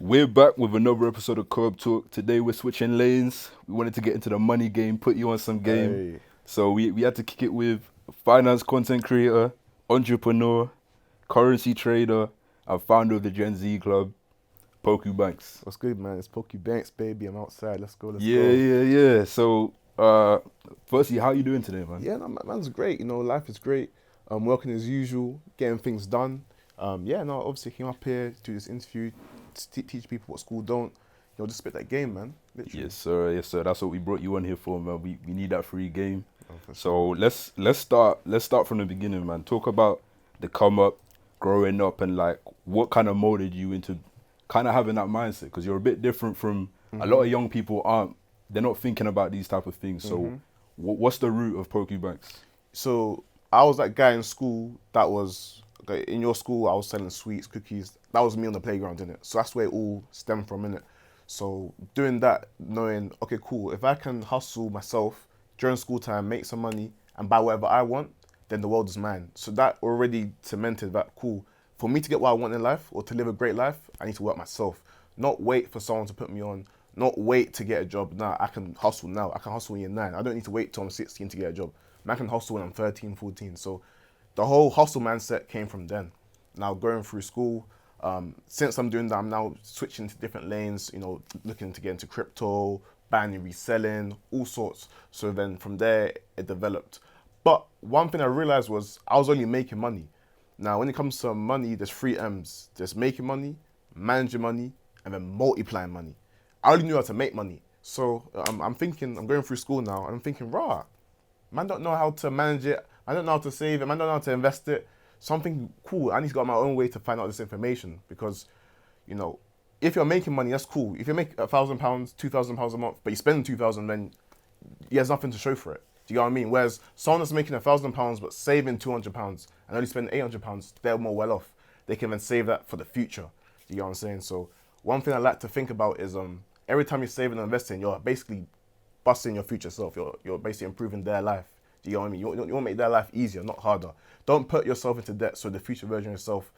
We're back with another episode of Curb Talk. Today we're switching lanes. We wanted to get into the money game, put you on some game. Hey, So we had to kick it with finance content creator, entrepreneur, currency trader, and founder of the Gen Z Club, Poku Banks. what's good, man? It's Poku Banks, baby. I'm outside. Let's go. Let's Yeah, go. yeah, yeah. So, firstly, how you doing today, man? Yeah, no, man's great. Life is great. Working as usual, getting things done. Obviously came up here to do this interview, to teach people what school don't. Just spit that game, man. Literally. Yes, sir. Yes, sir. That's what we brought you on here for, man. We need that free game. Oh, for So sure. let's start from the beginning, man. Talk about the come up, growing up, and like what kind of molded you into kind of having that mindset, because you're a bit different from a lot of young people aren't. They're not thinking about these type of things. So what's the root of Poku Banks? So I was that guy in school that was okay, in your school. I was selling sweets, cookies. That was me on the playground, innit? So that's where it all stemmed from, innit? So doing that, knowing okay, cool. If I can hustle myself during school time, make some money, and buy whatever I want, then the world is mine. So that already cemented that cool. For me to get what I want in life or to live a great life, I need to work myself. Not wait for someone to put me on. Not wait to get a job. Nah, I can hustle now. I can hustle in year 9. I don't need to wait till I'm 16 to get a job. Man, I can hustle when I'm 13, 14. So the whole hustle mindset came from then. Now going through school, since I'm doing that, I'm now switching to different lanes, looking to get into crypto, buying and reselling, all sorts. So then from there, it developed. But one thing I realized was I was only making money. Now, when it comes to money, there's 3 M's. There's making money, managing money, and then multiplying money. I only knew how to make money. So I'm thinking, I'm going through school now, and I'm thinking, man don't know how to manage it. I don't know how to save it. Man don't know how to invest it. Something cool. I need to go my own way to find out this information because, if you're making money, that's cool. If you make £1,000, £2,000 a month, but you spend 2,000, then he has nothing to show for it. Do you get what I mean? Whereas someone that's making £1,000 but saving £200 and only spending £800, they're more well off. They can then save that for the future. Do you get what I'm saying? So one thing I like to think about is every time you're saving and investing, you're basically busting your future self. You're basically improving their life. Do you know what I mean? You want to make their life easier, not harder. Don't put yourself into debt so the future version of yourself,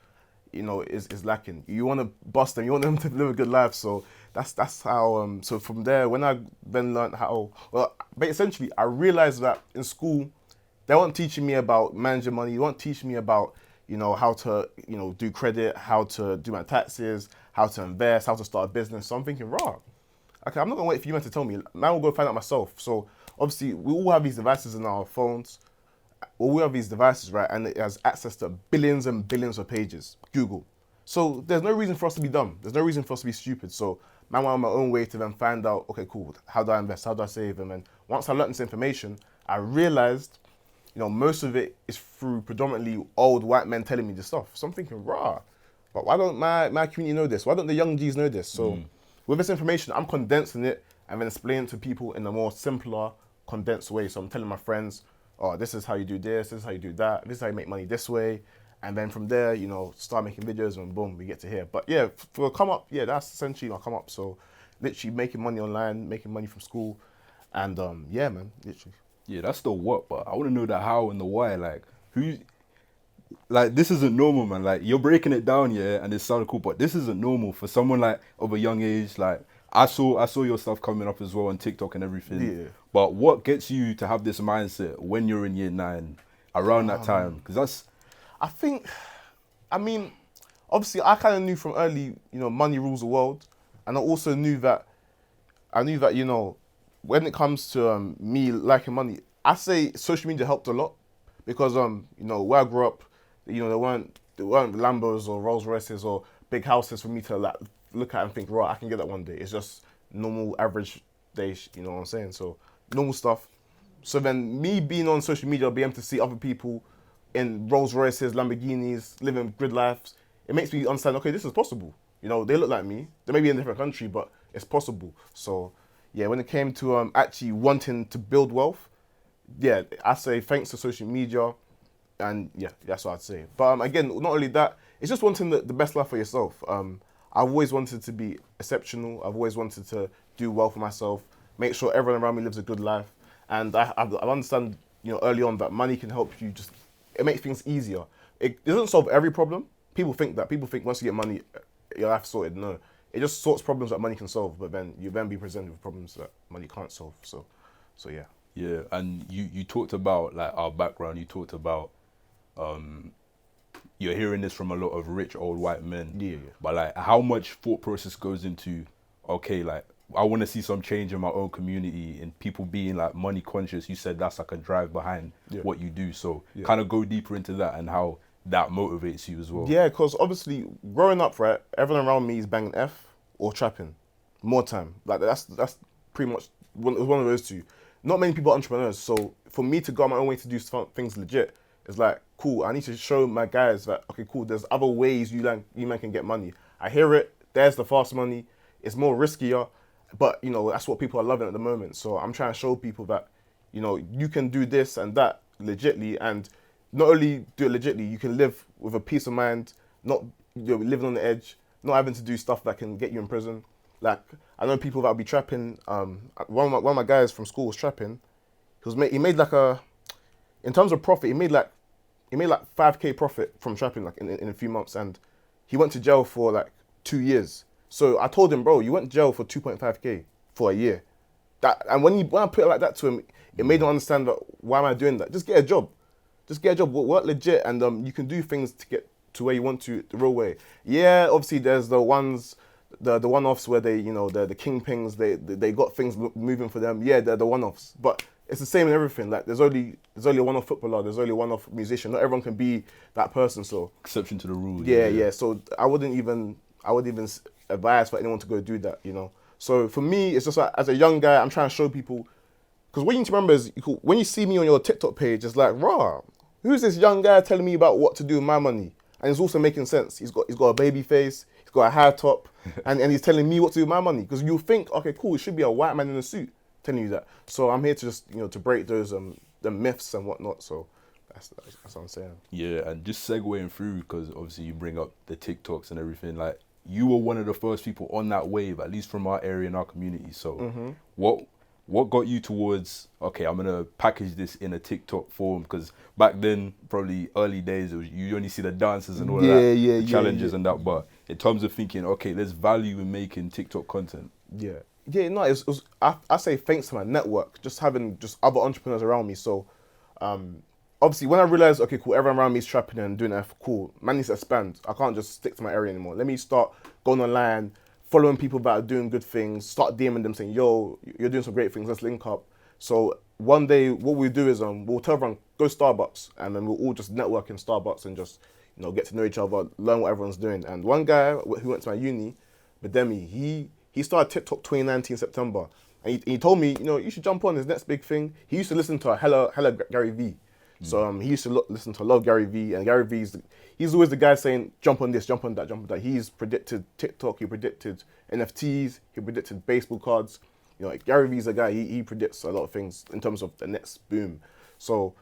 is lacking. You want to bust them. You want them to live a good life. So that's how. So from there, when I then learned but essentially I realized that in school, they weren't teaching me about managing money. They weren't teaching me about how to do credit, how to do my taxes, how to invest, how to start a business. So I'm thinking, okay, I'm not gonna wait for you man to tell me. Now we'll go find out myself. So obviously we all have these devices in our phones. Well, we have these devices, right? And it has access to billions and billions of pages. Google. So there's no reason for us to be dumb. There's no reason for us to be stupid. So man went on my own way to then find out, okay, cool, how do I invest? How do I save? And then once I learned this information, I realized, most of it is through predominantly old white men telling me this stuff. So I'm thinking, but why don't my community know this? Why don't the young G's know this? So with this information, I'm condensing it and then explaining it to people in a more simpler, condensed way. So I'm telling my friends, oh, this is how you do this is how you do that, this is how you make money this way. And then from there, start making videos and boom, we get to here. But yeah, for a come up, yeah, that's essentially my come up. So literally making money online, making money from school. And yeah, man, literally. Yeah, that's the what, but I want to know the how and the why. Like, who, like, this isn't normal, man. Like, you're breaking it down, yeah, and it sounded cool, but this isn't normal for someone like of a young age. Like, I saw your stuff coming up as well on TikTok and everything. Yeah. But what gets you to have this mindset when you're in year 9, around that time? Because that's, I mean, obviously I kind of knew from early, money rules the world. And I also knew that, when it comes to me liking money, I say social media helped a lot because, where I grew up, there weren't Lambos or Rolls Royces or big houses for me to like look at and think, right, I can get that one day. It's just normal, average days, you know what I'm saying? So normal stuff. So then me being on social media, being able to see other people in Rolls Royces, Lamborghinis, living good lives, it makes me understand, okay, this is possible. They look like me. They may be in a different country, but it's possible. So yeah, when it came to actually wanting to build wealth, yeah, I say thanks to social media, and yeah, that's what I'd say. But again, not only that, it's just wanting the best life for yourself. I've always wanted to be exceptional. I've always wanted to do well for myself, make sure everyone around me lives a good life. And I understand, early on that money can help you it makes things easier. It doesn't solve every problem. People think that. People think once you get money, your life's sorted. No. it just sorts problems that money can solve, but then you then be presented with problems that money can't solve. So yeah. Yeah, and you talked about like our background. You talked about you're hearing this from a lot of rich old white men. Yeah. But like, how much thought process goes into, okay, like I want to see some change in my own community and people being like money conscious. You said that's like a drive behind what you do. So kind of go deeper into that and how that motivates you as well. Yeah, because obviously growing up, right, everyone around me is banging F or trapping more time. Like that's pretty much one of those two. Not many people are entrepreneurs, so for me to go on my own way to do things legit, it's like, cool, I need to show my guys that, okay, cool, there's other ways you man can get money. I hear it, there's the fast money, it's more riskier, but, you know, that's what people are loving at the moment. So I'm trying to show people that, you know, you can do this and that legitly, and not only do it legitly, you can live with a peace of mind, not, you know, living on the edge, not having to do stuff that can get you in prison. Like, I know people that will be trapping. One of my guys from school was trapping. He made like in terms of profit, he made like 5K profit from trapping like in a few months, and he went to jail for like 2 years. So I told him, bro, you went to jail for 2.5K for a year. And when I put it like that to him, it made him understand that, why am I doing that? Just get a job. Work legit, and you can do things to get to where you want to the real way. Yeah, obviously there's the ones. The one-offs where they, you know, the kingpins, they got things moving for them. Yeah, they're the one-offs, but it's the same in everything. Like there's only a one-off footballer, there's only a one-off musician. Not everyone can be that person. So exception to the rule. Yeah. So I wouldn't even advise for anyone to go do that. You know. So for me, it's just like, as a young guy, I'm trying to show people, because what you need to remember is, when you see me on your TikTok page, it's like, rah, who's this young guy telling me about what to do with my money? And it's also making sense. He's got a baby face. Got a high top, and he's telling me what to do with my money. Because you think, okay, cool, it should be a white man in a suit telling you that. So I'm here to just, you know, to break those the myths and whatnot. So that's what I'm saying. Yeah, and just segueing through, because obviously you bring up the TikToks and everything. Like, you were one of the first people on that wave, at least from our area and our community. So what got you towards, okay, I'm gonna package this in a TikTok form? Because back then, probably early days, you only see the dances and all of that, the challenges and that. But in terms of thinking, okay, there's value in making TikTok content. No, I say thanks to my network, just having just other entrepreneurs around me. So obviously when I realized, okay, cool, everyone around me is trapping and doing that, cool, man needs to expand. I can't just stick to my area anymore. Let me start going online, following people that are doing good things, start DMing them saying, yo, you're doing some great things, let's link up. So one day what we do is we'll tell everyone, go Starbucks, and then we'll all just network in Starbucks and just, you know, get to know each other, learn what everyone's doing. And one guy who went to my uni, Bademi, he started TikTok 2019 September, and he told me, you know, you should jump on his next big thing. He used to listen to hella Gary Vee. So he used to listen to a lot of Gary Vee, and Gary Vee's he's always the guy saying, jump on this, jump on that, jump on that. He's predicted TikTok, he predicted NFTs, he predicted baseball cards. You know, like Gary Vee's a guy, he predicts a lot of things in terms of the next boom. So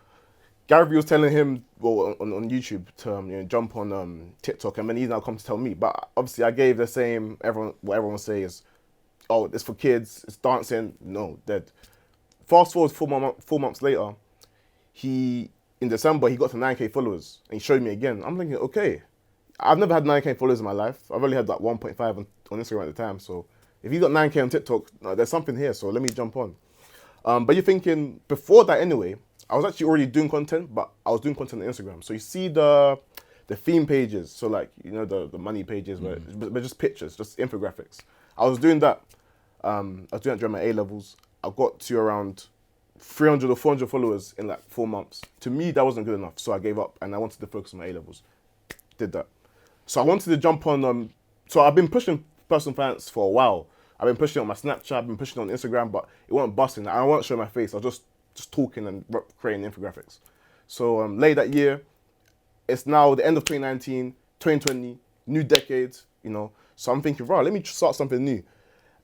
Gary Vee was telling him, well, on YouTube to you know, jump on TikTok, and then he's now come to tell me. But obviously I gave the same, what everyone says, oh, it's for kids, it's dancing. No, dead. Fast forward 4 months later, in December, he got to 9K followers, and he showed me again. I'm thinking, okay, I've never had 9K followers in my life. I've only had like 1.5 on Instagram at the time. So if you got 9K on TikTok, there's something here. So let me jump on. But you're thinking, before that anyway, I was actually already doing content, but I was doing content on Instagram. So you see the theme pages, so like, you know, the money pages, but just pictures, just infographics. I was doing that. I was doing that during my A-levels. I got to around 300 or 400 followers in like 4 months. To me, that wasn't good enough, so I gave up and I wanted to focus on my A-levels. Did that. So I wanted to jump on, so I've been pushing personal finance for a while. I've been pushing it on my Snapchat, I've been pushing it on Instagram, but it wasn't busting. I wasn't showing my face, I was just talking and creating infographics. So late that year, it's now the end of 2019, 2020, new decade, you know. So I'm thinking, right, let me start something new.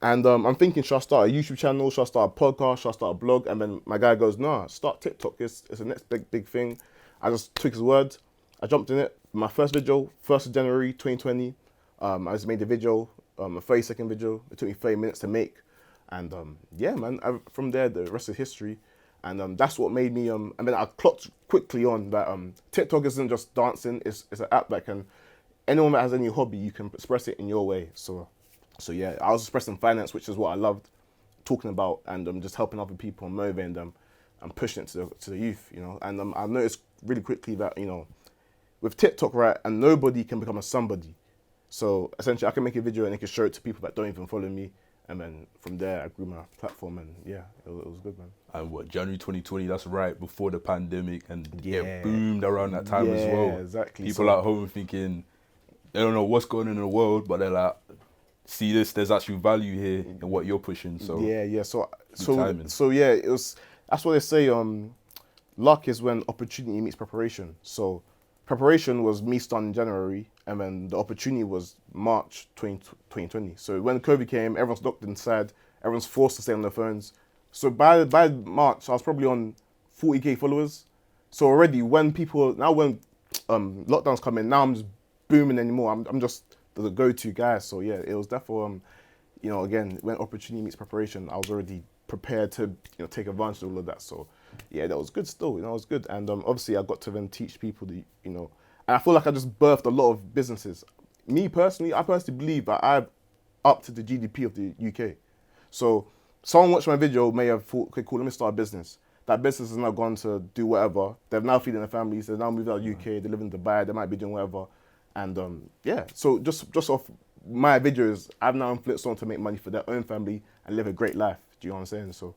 And I'm thinking, should I start a YouTube channel? Should I start a podcast? Should I start a blog? And then my guy goes, nah, start TikTok. It's the next big thing. I just took his word. I jumped in it. My first video, 1st of January 2020. I just made a video, a 30-second video. It took me 30 minutes to make. And yeah, man, from there, the rest is history. And that's what made me, and then I clocked quickly on that TikTok isn't just dancing. It's an app that can, anyone that has any hobby, you can express it in your way. So So yeah, I was expressing finance, which is what I loved talking about, and just helping other people and motivating them and pushing it to the youth, you know. And I noticed really quickly that, you know, with TikTok, right, and nobody can become a somebody. So essentially, I can make a video and I can show it to people that don't even follow me, and then from there, I grew my platform, and yeah, it was good, man. And what, January 2020, that's right before the pandemic, and Yeah. it boomed around that time as well. Yeah, exactly. People So- at home thinking, they don't know what's going on in the world, but they're like, see this, there's actually value here in what you're pushing. So yeah. So timing. yeah, it was. That's what they say. Luck is when opportunity meets preparation. So preparation was me starting in January, and then the opportunity was March 2020. So when COVID came, everyone's locked inside. Everyone's forced to stay on their phones. So by March, I was probably on 40K followers. So already when lockdowns come in, now I'm just booming anymore. I'm just the go-to guy. So yeah, it was therefore you know, again, when opportunity meets preparation, I was already prepared to, you know, take advantage of all of that. So yeah, that was good still, you know, it was good. And obviously I got to then teach people the, you know, and I feel like I just birthed a lot of businesses. Me personally, I personally believe that I've upped to the GDP of the UK. So someone watched my video may have thought, okay, cool, let me start a business. That business has now gone to do whatever. They're now feeding their families. They've now moved out of the UK. They live in Dubai. They might be doing whatever. And yeah, so just off my videos, I've now influenced someone to make money for their own family and live a great life. Do you know what I'm saying? So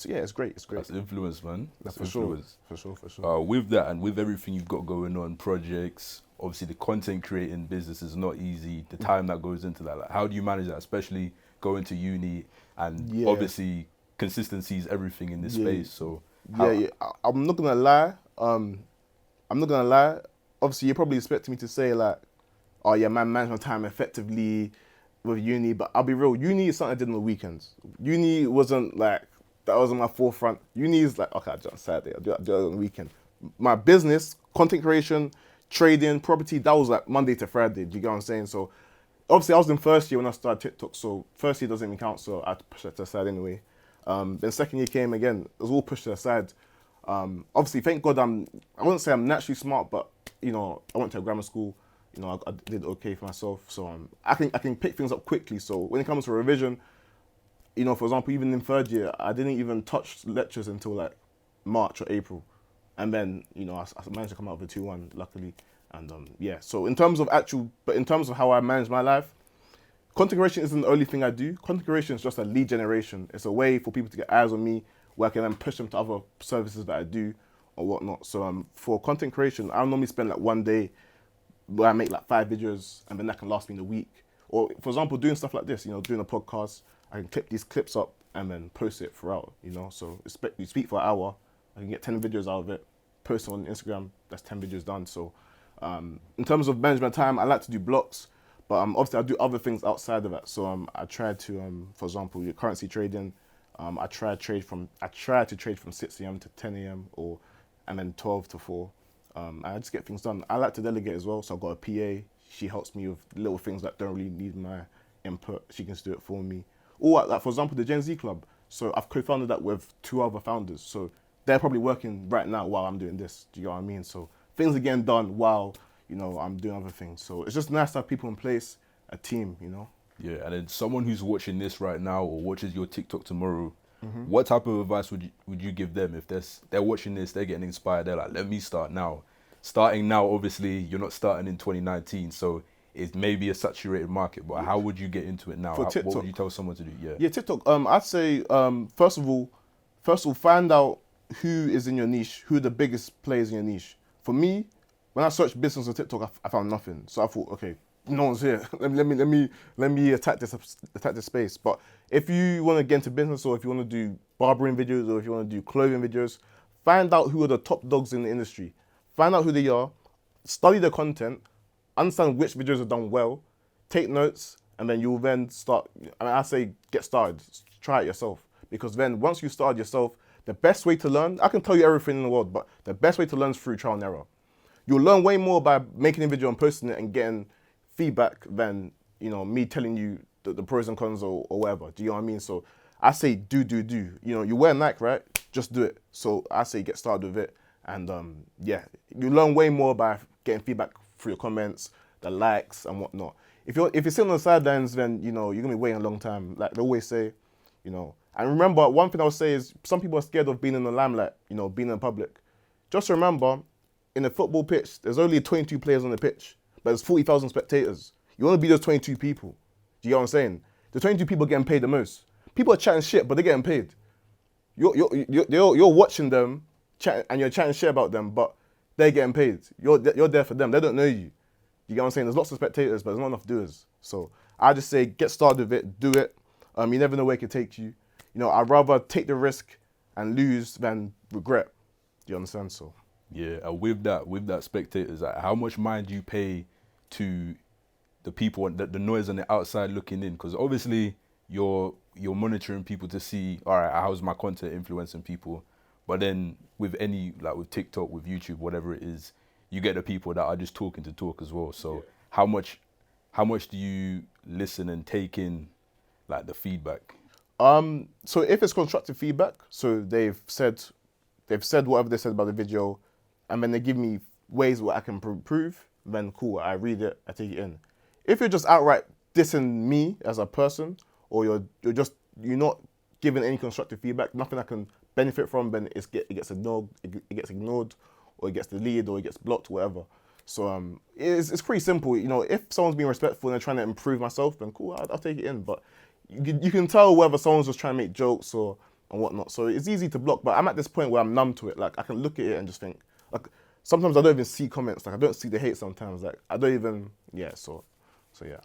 yeah, it's great. It's great. That's influence, man. That's For sure. influence. For sure. With that and with everything you've got going on, projects, obviously the content creating business is not easy. The time that goes into that, like, how do you manage that, especially going to uni and Yeah. obviously consistency is everything in this Yeah. space. So Yeah. I'm not gonna lie. I'm not gonna lie. Obviously, you're probably expecting me to say like, oh yeah, man, manage my time effectively with uni. But I'll be real. Uni is something I did on the weekends. Uni wasn't like, that wasn't my forefront. Uni is like, okay, I'll do it on Saturday. I'll do it on the weekend. My business, content creation, trading, property, that was like Monday to Friday. Do you get what I'm saying? So obviously I was in first year when I started TikTok. So first year doesn't even count. So I had to push that to the side anyway. Then second year came again. It was all pushed to the side. Obviously, thank God I wouldn't say I'm naturally smart, but you know, I went to a grammar school. You know, I did okay for myself. So I can pick things up quickly. So when it comes to revision, you know, for example, even in third year, I didn't even touch lectures until like March or April. And then, you know, I managed to come out with a 2-1, luckily. And yeah, so in terms of how I manage my life, content creation isn't the only thing I do. Content creation is just a lead generation. It's a way for people to get eyes on me, where I can then push them to other services that I do or whatnot. So for content creation, I normally spend like one day where I make like 5 videos, and then that can last me in a week. Or for example, doing stuff like this, you know, doing a podcast, I can clip these clips up and then post it throughout, you know. So you speak for an hour, I can get 10 videos out of it, post it on Instagram, that's 10 videos done. So in terms of management time, I like to do blocks, but obviously I do other things outside of that. So I try to, for example, your currency trading, I try to trade from 6 a.m. to 10 a.m. and then 12 to 4. I just get things done. I like to delegate as well, so I've got a PA. She helps me with little things that don't really need my input. She can do it for me. Or like, for example, the Gen Z Club. So I've co-founded that with 2 other founders. So they're probably working right now while I'm doing this. Do you know what I mean? So things are getting done while, you know, I'm doing other things. So it's just nice to have people in place, a team, you know. yeah, and then someone who's watching this right now or watches your TikTok tomorrow, what type of advice would you give them if they're watching this, they're getting inspired, they're like, let me start now. Starting now, obviously, you're not starting in 2019, so it may be a saturated market, but how would you get into it now? For TikTok, what would you tell someone to do? Yeah, TikTok. I'd say first of all, find out who is in your niche, who are the biggest players in your niche. For me, when I searched business on TikTok, I found nothing. So I thought, okay, no one's here. let me attack this space. But if you want to get into business, or if you want to do barbering videos, or if you want to do clothing videos, find out who are the top dogs in the industry. Find out who they are, study their content, understand which videos are done well, take notes, and then you'll then start. I say get started, try it yourself. Because then once you start yourself, the best way to learn, I can tell you everything in the world, but the best way to learn is through trial and error. You'll learn way more by making a video and posting it and getting feedback than, you know, me telling you the pros and cons or whatever. Do you know what I mean? So I say do. You know, you wear Nike, right? Just do it. So I say get started with it. And yeah, you learn way more by getting feedback through your comments, the likes and whatnot. if you're sitting on the sidelines, then you're gonna be waiting a long time. Like they always say, And remember, one thing I'll say is some people are scared of being in the limelight, being in public. Just remember, in a football pitch, there's only 22 players on the pitch, but there's 40,000 spectators. You want to be those 22 people. Do you get what I'm saying? The 22 people are getting paid the most. People are chatting shit, but they're getting paid. You're watching them, and you're chatting shit about them, but they're getting paid. You're there for them. They don't know you. You get what I'm saying? There's lots of spectators, but there's not enough doers. So I just say get started with it, do it. You never know where it could take you. I'd rather take the risk and lose than regret. Do you understand? So yeah, and with that spectators, like, how much mind do you pay to the people and the noise on the outside looking in? Because obviously you're monitoring people to see, all right, how's my content influencing people? But then with with TikTok, with YouTube, whatever it is, you get the people that are just talking to talk as well. So how much do you listen and take in like the feedback? So if it's constructive feedback, so they've said whatever they said about the video, and then they give me ways where I can improve, then cool, I read it, I take it in. If you're just outright dissing me as a person, or you're not giving any constructive feedback, nothing I can benefit from, then it gets ignored, or it gets deleted, or it gets blocked, whatever. So it's pretty simple. If someone's being respectful and they're trying to improve myself, then cool, I'll take it in. But you can tell whether someone's just trying to make jokes and whatnot. So it's easy to block, but I'm at this point where I'm numb to it. Like I can look at it and just think, like sometimes I don't even see comments. Like I don't see the hate sometimes. Like I don't even, so yeah.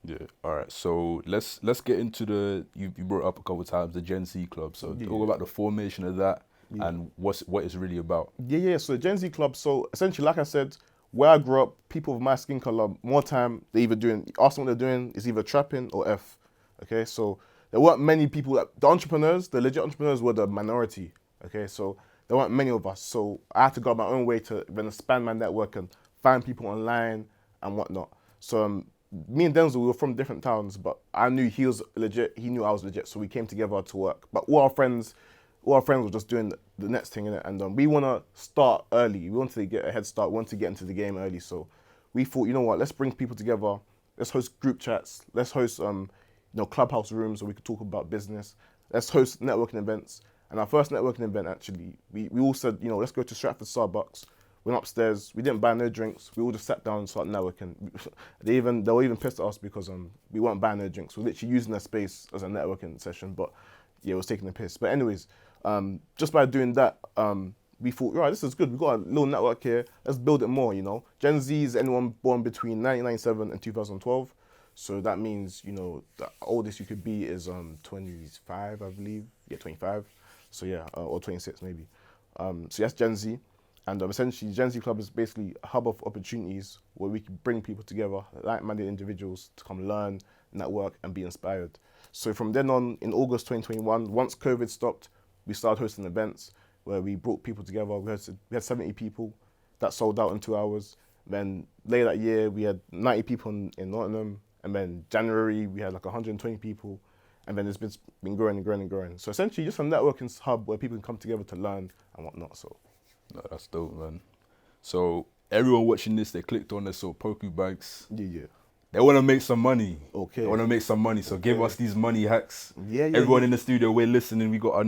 Yeah. All right. So let's get into you brought up a couple of times the Gen Z Club. So talk about the formation of that and what it's really about. Yeah. So the Gen Z Club. So essentially, like I said, where I grew up, people of my skin color, more time they ask them what they're doing is either trapping or F. Okay. So there weren't many people. The legit entrepreneurs were the minority. Okay. So there weren't many of us. So I had to go my own way to then expand my network and find people online and whatnot. So me and Denzel, we were from different towns, but I knew he was legit. He knew I was legit, so we came together to work. But all our friends were just doing the next thing in it, and we want to start early. We wanted to get a head start. We wanted to get into the game early, so we thought, you know what? Let's bring people together. Let's host group chats. Let's host clubhouse rooms where we could talk about business. Let's host networking events. And our first networking event, actually, we all said, let's go to Stratford Starbucks. Went upstairs. We didn't buy no drinks. We all just sat down and started networking. They were even pissed at us because we weren't buying no drinks. We were literally using their space as a networking session, but yeah, it was taking the piss. But anyways, just by doing that, we thought, right, this is good. We've got a little network here. Let's build it more. Gen Z is anyone born between 1997 and 2012. So that means the oldest you could be is 25, I believe. Yeah, 25. So yeah, or 26 maybe. So that's Gen Z. And essentially, Gen Z Club is basically a hub of opportunities where we can bring people together, like-minded individuals, to come learn, network, and be inspired. So from then on, in August 2021, once COVID stopped, we started hosting events where we brought people together. We had 70 people that sold out in 2 hours. Then later that year, we had 90 people in Nottingham. And then January, we had like 120 people. And then it's been growing and growing and growing. So essentially, just a networking hub where people can come together to learn and whatnot. So. No, that's dope, man. So everyone watching this, they clicked on this, so Poku bags. Yeah. They want to make some money. Okay. They want to make some money. So give us these money hacks. Yeah. Everyone in the studio, we're listening. We got our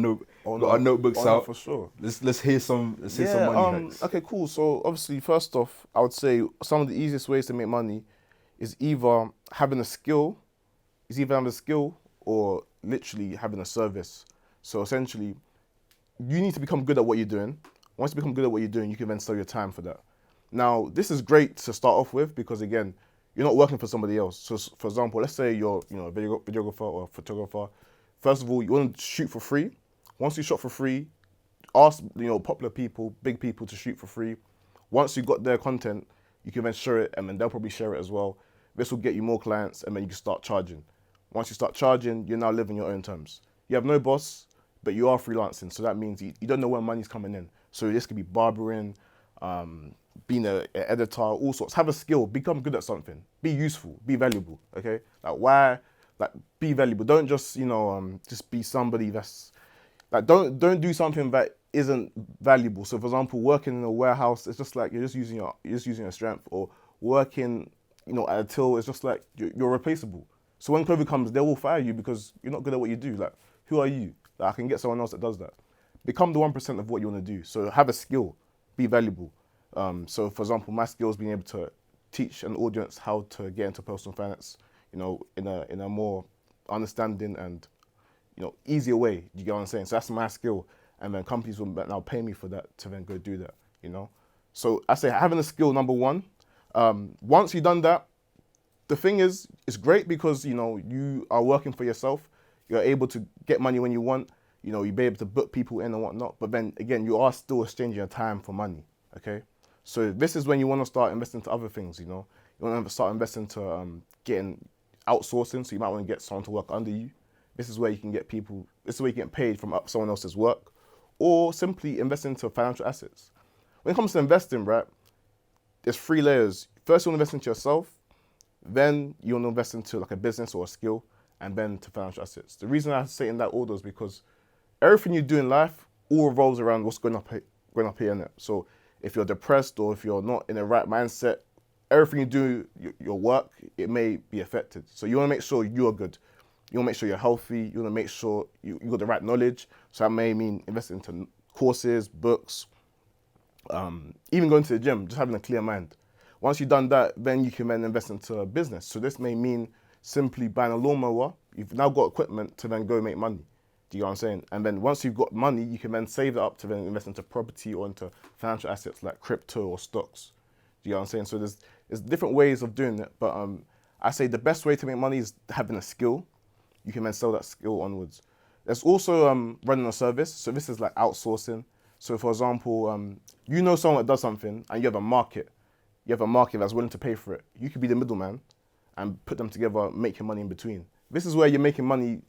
notebooks out. For sure. Let's hear some money hacks. Okay, cool. So obviously, first off, I would say some of the easiest ways to make money is either having a skill, or literally having a service. So essentially, you need to become good at what you're doing. Once you become good at what you're doing, you can then sell your time for that. Now, this is great to start off with because, again, you're not working for somebody else. So, for example, let's say you're a videographer or a photographer. First of all, you want to shoot for free. Once you shot for free, ask popular people, big people to shoot for free. Once you got their content, you can then share it, and then they'll probably share it as well. This will get you more clients, and then you can start charging. Once you start charging, you're now living your own terms. You have no boss, but you are freelancing, so that means you don't know when money's coming in. So this could be barbering, being an editor, all sorts. Have a skill, become good at something, be useful, be valuable. Okay, be valuable. Don't just just be somebody that's don't do something that isn't valuable. So for example, working in a warehouse, it's just like you're just using your strength, or working at a till, it's just like you're replaceable. So when COVID comes, they will fire you because you're not good at what you do. Like, who are you? Like, I can get someone else that does that. Become the 1% of what you want to do. So have a skill, be valuable. So for example, my skill is being able to teach an audience how to get into personal finance, in a more understanding and easier way. You get what I'm saying? So that's my skill, and then companies will now pay me for that to then go do that. So I say having a skill, number one. Once you've done that, the thing is, it's great because you are working for yourself. You're able to get money when you want. You'll be able to book people in and whatnot. But then again, you are still exchanging your time for money. Okay, so this is when you want to start investing to other things. You want to start investing to getting outsourcing. So you might want to get someone to work under you. This is where you can get people. This is where you get paid from someone else's work, or simply invest into financial assets. When it comes to investing, right, there's 3 layers. First, you want to invest into yourself. Then you want to invest into like a business or a skill, and then to financial assets. The reason I say in that order is because everything you do in life all revolves around what's going up here, innit? So if you're depressed or if you're not in the right mindset, everything you do, your work, it may be affected. So you want to make sure you are good. You want to make sure you're healthy. You want to make sure you got the right knowledge. So that may mean investing into courses, books, even going to the gym, just having a clear mind. Once you've done that, then you can then invest into a business. So this may mean simply buying a lawnmower. You've now got equipment to then go make money. Do you know what I'm saying? And then once you've got money, you can then save it up to then invest into property or into financial assets like crypto or stocks. Do you know what I'm saying? So there's different ways of doing it. But I say the best way to make money is having a skill. You can then sell that skill onwards. There's also running a service. So this is like outsourcing. So for example, someone that does something and you have a market. You have a market that's willing to pay for it. You could be the middleman and put them together, make your money in between. This is where you're making money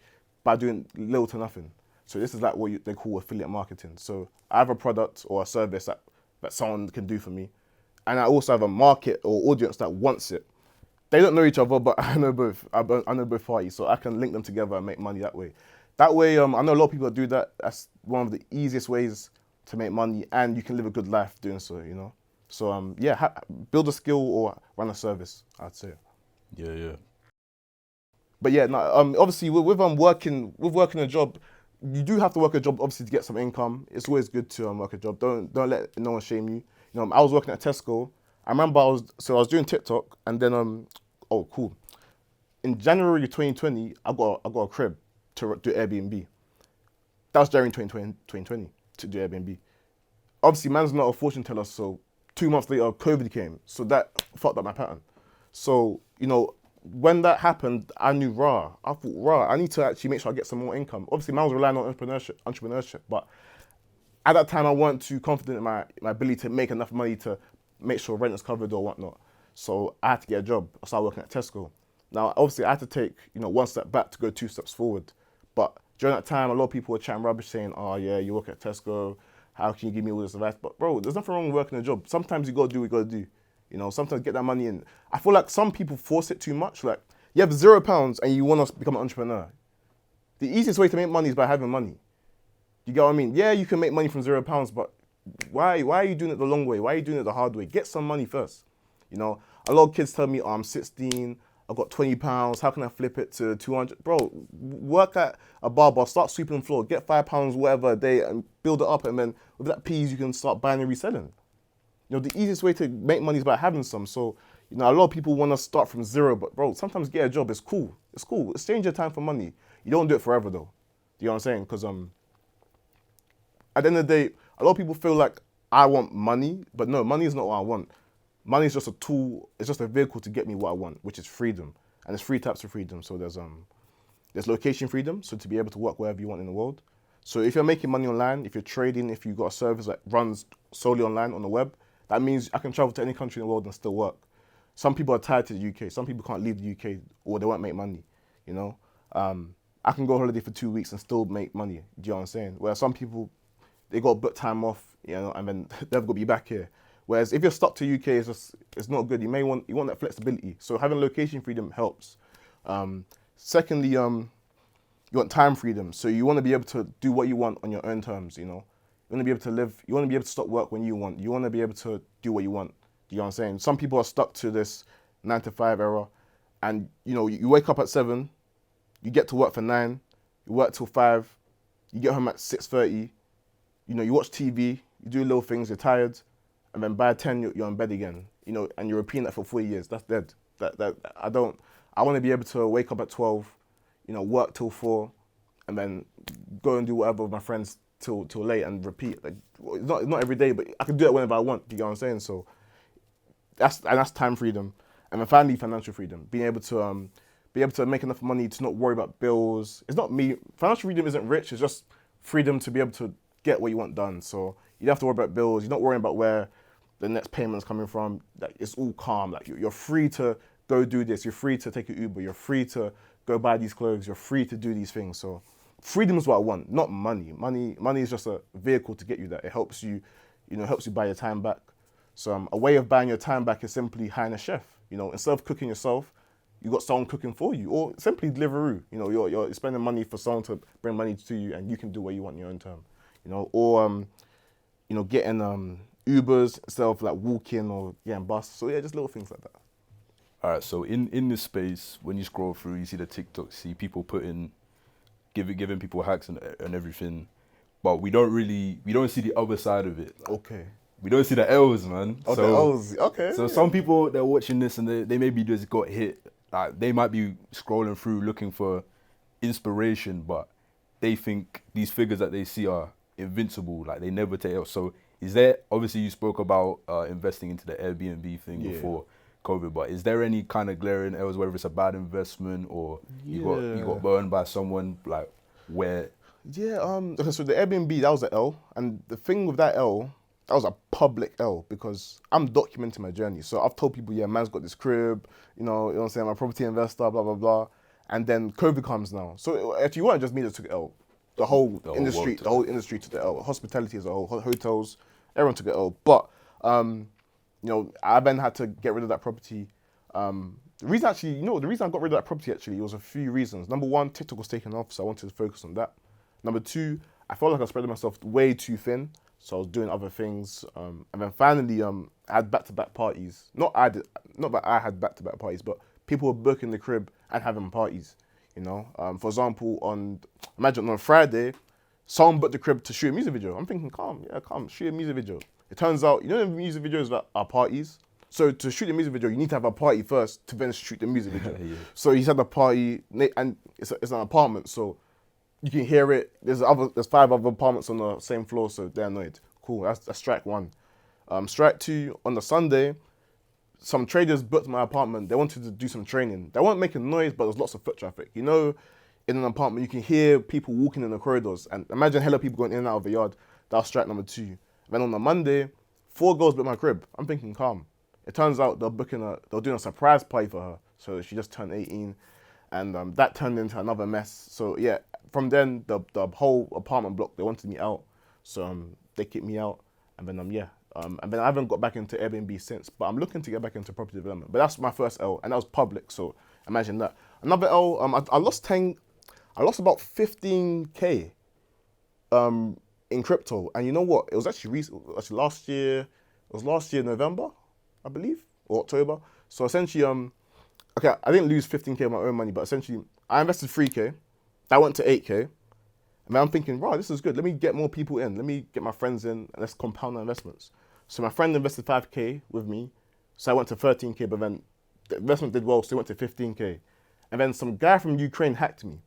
by doing little to nothing. So this is like what they call affiliate marketing. So I have a product or a service that someone can do for me. And I also have a market or audience that wants it. They don't know each other, but I know both. I know both parties, so I can link them together and make money that way. That way, I know a lot of people that do that. That's one of the easiest ways to make money, and you can live a good life doing so, So build a skill or run a service, I'd say. Yeah. But yeah, no, obviously with working a job, you do have to work a job obviously to get some income. It's always good to work a job. Don't let no one shame you. I was working at Tesco. I remember I was doing TikTok, and then oh cool. In January 2020, I got a crib to do Airbnb. That was January 2020 to do Airbnb. Obviously, man's not a fortune teller, so 2 months later, COVID came. So that fucked up my pattern. So, when that happened, I knew, I thought, I need to actually make sure I get some more income. Obviously, man was relying on entrepreneurship, but at that time, I weren't too confident in my ability to make enough money to make sure rent is covered or whatnot. So I had to get a job. I started working at Tesco. Now, obviously, I had to take, 1 step back to go 2 steps forward. But during that time, a lot of people were chatting rubbish saying, oh yeah, you work at Tesco, how can you give me all this advice? But bro, there's nothing wrong with working a job. Sometimes you gotta do what you gotta do. Sometimes get that money in. I feel like some people force it too much. Like, you have £0 and you wanna become an entrepreneur. The easiest way to make money is by having money. You get what I mean? Yeah, you can make money from £0, but why are you doing it the long way? Why are you doing it the hard way? Get some money first. A lot of kids tell me, oh, I'm 16, I've got £20, how can I flip it to 200? Bro, work at a barber, start sweeping the floor, get £5 whatever a day and build it up, and then with that peas you can start buying and reselling. The easiest way to make money is by having some. So, a lot of people want to start from zero, but bro, sometimes get a job, it's cool. It's cool. Exchange your time for money. You don't do it forever though. Do you know what I'm saying? Because at the end of the day, a lot of people feel like I want money, but no, money is not what I want. Money is just a tool, it's just a vehicle to get me what I want, which is freedom. And there's 3 types of freedom. So there's location freedom, so to be able to work wherever you want in the world. So if you're making money online, if you're trading, if you've got a service that runs solely online on the web, that means I can travel to any country in the world and still work. Some people are tied to the UK. Some people can't leave the UK or they won't make money, I can go on holiday for 2 weeks and still make money. Do you know what I'm saying? Whereas some people, they got to book time off, and then they've got to be back here. Whereas if you're stuck to UK, it's not good. You want that flexibility. So having location freedom helps. Secondly, you want time freedom. So you want to be able to do what you want on your own terms. You want to be able to live. You want to be able to stop work when you want. You want to be able to do what you want. You know what I'm saying? Some people are stuck to this 9 to 5 era, and you wake up at 7, you get to work for 9, you work till 5, you get home at 6:30, you watch TV, you do little things, you're tired, and then by 10 you're in bed again, and you're repeating that for 4 years. That's dead. I want to be able to wake up at 12, work till 4, and then go and do whatever with my friends till late and repeat. Like, it's not every day, but I can do it whenever I want. You get what I'm saying? So that's time freedom, and then finally financial freedom, being able to make enough money to not worry about bills. It's not me. Financial freedom isn't rich. It's just freedom to be able to get what you want done. So you don't have to worry about bills. You're not worrying about where the next payment's coming from. Like, it's all calm. Like, you're free to go do this. You're free to take an Uber. You're free to go buy these clothes. You're free to do these things. So freedom is what I want, not money. Money is just a vehicle to get you there. It helps you, helps you buy your time back. So a way of buying your time back is simply hiring a chef. Instead of cooking yourself, you got someone cooking for you, or simply Deliveroo. You're spending money for someone to bring money to you, and you can do what you want in your own time. Or getting Ubers instead of like walking or getting bus. So yeah, just little things like that. All right, so in this space, when you scroll through, you see the TikTok, see people giving people hacks and everything, but we don't see the other side of it. Like, Okay. we don't see the L's, man. Oh, so, the L's. Okay. So some people, they're watching this and they maybe just got hit. Like, they might be scrolling through looking for inspiration, but they think these figures that they see are invincible. Like, they never take L's. So is there, obviously you spoke about investing into the Airbnb thing before COVID, but is there any kind of glaring L's, whether it's a bad investment or you got burned by someone, like, where? Yeah, okay, so the Airbnb, that was an L. And the thing with that L, that was a public L, because I'm documenting my journey. So I've told people, yeah, man's got this crib, you know what I'm saying, I'm a property investor, blah, blah, blah. And then COVID comes now. So if you weren't just me that took L, the whole industry took the L. Hospitality as a whole, hotels, everyone took the L. But, I then had to get rid of that property. The reason I got rid of that property actually, it was a few reasons. Number one, TikTok was taken off, so I wanted to focus on that. Number two, I felt like I was spreading myself way too thin, so I was doing other things. And then finally, I had back-to-back parties. Not that I had back-to-back parties, but people were booking the crib and having parties. For example, imagine on Friday, someone booked the crib to shoot a music video. I'm thinking, calm, shoot a music video. It turns out, the music videos that are parties. So to shoot the music video, you need to have a party first to then shoot the music video. Yeah. So he's had a party, and it's an apartment, so you can hear it. There's 5 other apartments on the same floor, so they're annoyed. Cool, that's strike one. Strike two, on the Sunday, some traders booked my apartment. They wanted to do some training. They weren't making noise, but there's lots of foot traffic. In an apartment, you can hear people walking in the corridors, and imagine hella people going in and out of the yard. That was strike number 2. Then on the Monday, 4 girls booked my crib. I'm thinking, calm. It turns out they're doing a surprise party for her. So she just turned 18, and that turned into another mess. So yeah, from then the whole apartment block, they wanted me out. So they kicked me out, and then and then I haven't got back into Airbnb since. But I'm looking to get back into property development. But that's my first L, and that was public. So imagine that. Another L, I lost about 15K in crypto, and you know what? It was actually last year. It was last year November, I believe, or October. So essentially, okay, I didn't lose 15K of my own money, but essentially, I invested 3K. That went to 8K. And then I'm thinking, right, this is good. Let me get more people in. Let me get my friends in, and let's compound our investments. So my friend invested 5K with me. So I went to 13K, but then the investment did well, so it went to 15K. And then some guy from Ukraine hacked me.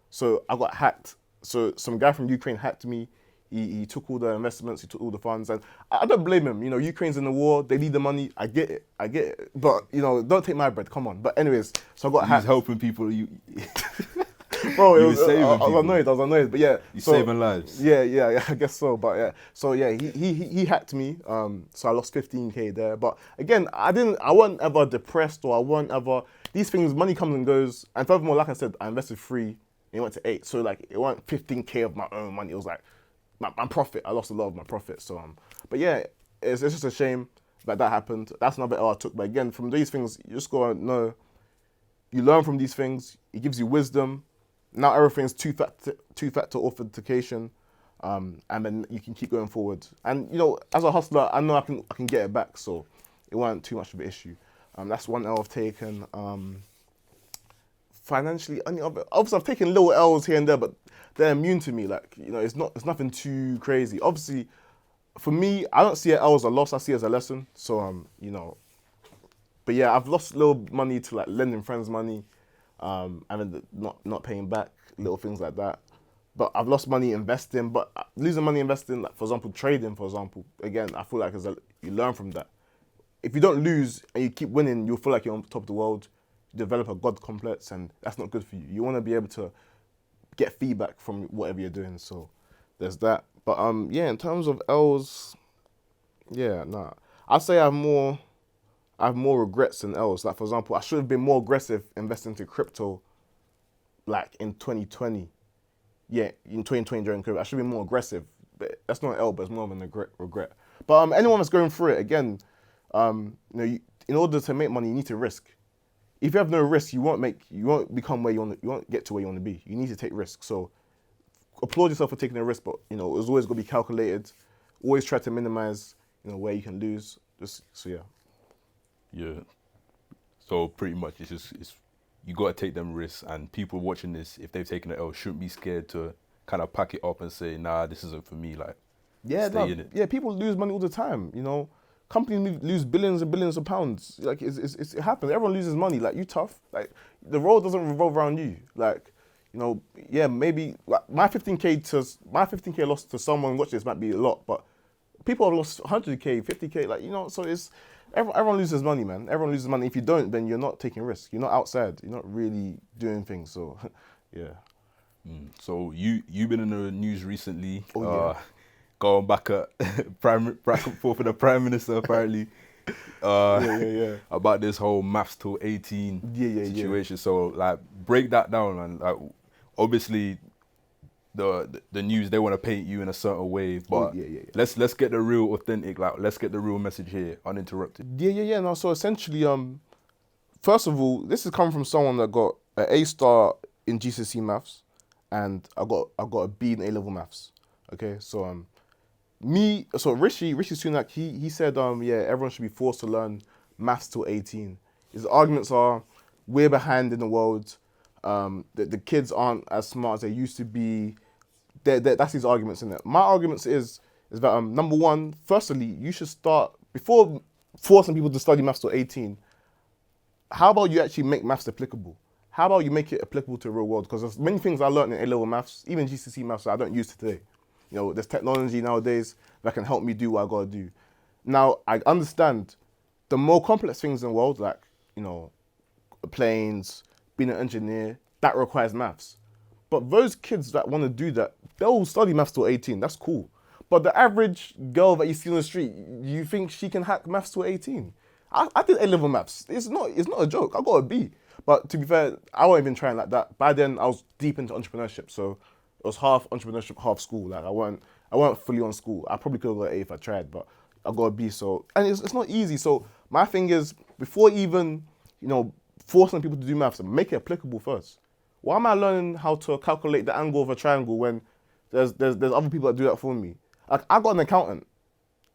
So I got hacked. So some guy from Ukraine hacked me. He took all the investments, he took all the funds, and I don't blame him. Ukraine's in the war, they need the money. I get it. But, don't take my bread, come on. But anyways, so I got hacked. He's helping people. Bro, I was annoyed, but yeah. You're saving lives. Yeah, I guess so, but yeah. So yeah, he hacked me, so I lost 15K there. But again, I wasn't ever depressed, or these things, money comes and goes. And furthermore, like I said, I invested 3, and it went to 8. So like, it wasn't 15K of my own money, it was like, my profit. I lost a lot of my profit. So but yeah, it's just a shame that happened. That's another L I took. But again, from these things, you just gotta know, you learn from these things. It gives you wisdom. Now everything's two-factor authentication, and then you can keep going forward. And as a hustler, I know I can get it back. So it wasn't too much of an issue. That's one L I've taken. Financially, obviously I've taken little L's here and there, but they're immune to me. Like, it's nothing too crazy. Obviously, for me, I don't see it L as a loss. I see it as a lesson. So but yeah, I've lost little money to like lending friends money, and then not paying back, little things like that. But I've lost money investing. But losing money investing, like for example, trading, for example, again, I feel like you learn from that. If you don't lose and you keep winning, you'll feel like you're on top of the world. You develop a God complex, and that's not good for you. You want to be able to get feedback from whatever you're doing. So there's that. But yeah, in terms of L's, yeah, nah. I'd say I have more regrets than L's. Like for example, I should have been more aggressive investing into crypto, like in 2020. Yeah, in 2020 during COVID, I should be more aggressive. But that's not an L, but it's more of a regret. But anyone that's going through it, again, in order to make money, you need to risk. If you have no risk, you won't become where you won't get to where you want to be. You need to take risks. So applaud yourself for taking a risk, but it's always going to be calculated. Always try to minimize, where you can lose. So yeah. Yeah. So pretty much it's you got to take them risks, and people watching this, if they've taken an L, shouldn't be scared to kind of pack it up and say, nah, this isn't for me. Like, stay in it. Yeah, people lose money all the time. Companies lose billions and billions of pounds. Like it happens. Everyone loses money. Like, you tough. Like, the world doesn't revolve around you. Like, yeah, maybe like my 15K loss to someone watching this might be a lot, but people have lost 100K, 50K. Like, so it's everyone loses money, man. Everyone loses money. If you don't, then you're not taking risks. You're not outside. You're not really doing things. So, yeah. So you've been in the news recently. Oh, yeah. Going back back and forth with the Prime Minister, apparently. Yeah. About this whole maths till 18 situation. Yeah. So, like, break that down, man. Like, obviously, the news, they want to paint you in a certain way, but let's get the real authentic. Like, let's get the real message here, uninterrupted. Yeah. No, so essentially, first of all, this is coming from someone that got an A* in GCSE maths, and I got a B in A-level maths. Okay, so Rishi Sunak, he said, everyone should be forced to learn maths till 18. His arguments are, we're behind in the world, the kids aren't as smart as they used to be. That's his arguments, isn't it? My arguments is that, number one, firstly, you should start, before forcing people to study maths till 18, how about you actually make maths applicable? How about you make it applicable to the real world? Because there's many things I learned in A-level maths, even GCSE maths, that I don't use today. There's technology nowadays that can help me do what I gotta do. Now, I understand the more complex things in the world, like, planes, being an engineer, that requires maths. But those kids that want to do that, they'll study maths till 18, that's cool. But the average girl that you see on the street, you think she can hack maths till 18? I did A-level maths. It's not a joke. I got a B. But to be fair, I wasn't even trying like that. By then, I was deep into entrepreneurship, so it was half entrepreneurship, half school. Like, I weren't fully on school. I probably could have got an A if I tried, but I got a B. So, and it's not easy. So my thing is, before even forcing people to do maths, make it applicable first. Why am I learning how to calculate the angle of a triangle when there's other people that do that for me? Like, I got an accountant.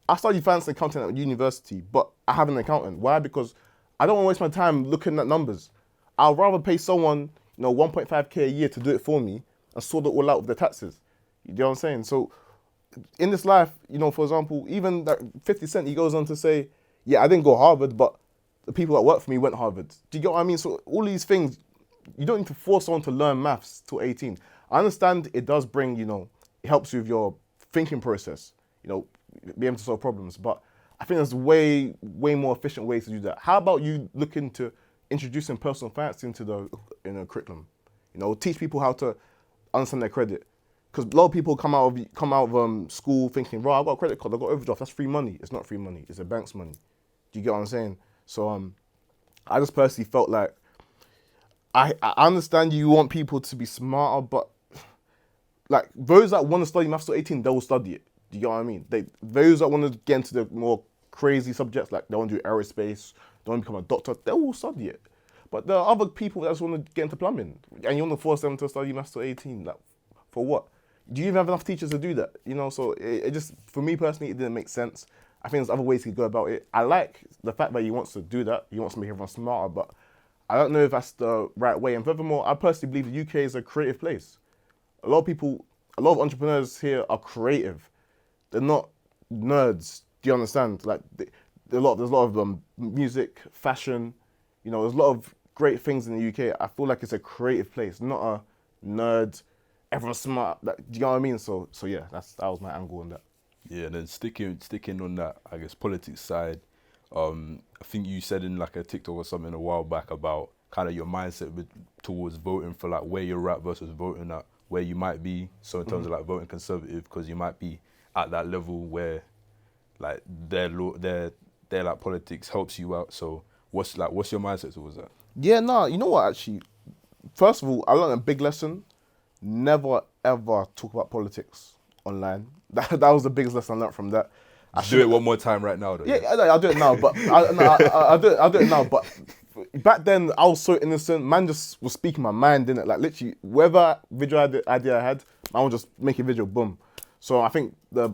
I studied finance and accounting at university, but I have an accountant. Why? Because I don't want to waste my time looking at numbers. I'd rather pay someone 1.5K a year to do it for me and sort it all out with the taxes. You know what I'm saying? So in this life, for example, even that 50 Cent, he goes on to say, yeah, I didn't go Harvard, but the people that work for me went Harvard. Do you get what I mean? So all these things, you don't need to force someone to learn maths till 18. I understand it does bring, it helps you with your thinking process, be able to solve problems. But I think there's way more efficient ways to do that. How about you look into introducing personal finance into the curriculum? Teach people how to understand their credit. Because a lot of people come out of school thinking, right, I've got a credit card, I've got overdraft, that's free money. It's not free money, it's a bank's money. Do you get what I'm saying? So I just personally felt like, I understand you want people to be smarter, but like, those that want to study maths till 18, they will study it. Do you get what I mean? Those that want to get into the more crazy subjects, like they want to do aerospace, they want to become a doctor, they will study it. But there are other people that just want to get into plumbing, and you want to force them to study maths till 18. Like, for what? Do you even have enough teachers to do that? So it just, for me personally, it didn't make sense. I think there's other ways he could go about it. I like the fact that he wants to do that. He wants to make everyone smarter, but I don't know if that's the right way. And furthermore, I personally believe the UK is a creative place. A lot of entrepreneurs here are creative. They're not nerds. Do you understand? Like, there's a lot of music, fashion. You know, there's a lot of great things in the UK. I feel like it's a creative place, not a nerd. Everyone's smart. Like, do you know what I mean? So yeah, that was my angle on that. Yeah, and then sticking on that, I guess, politics side, I think you said in like a TikTok or something a while back about kind of your mindset towards voting for like where you're at versus voting at where you might be. So in terms of like voting Conservative, because you might be at that level where like their like politics helps you out. So what's your mindset towards that? Yeah, no, you know what? Actually, first of all, I learned a big lesson: never ever talk about politics online. That was the biggest lesson I learned from that. I do it one more time right now, though. Yeah, I'll do it now. But I'll do it now. But back then, I was so innocent. Man just was speaking my mind, didn't it? Like literally, whatever video idea I had, man would just make a video, boom. So I think the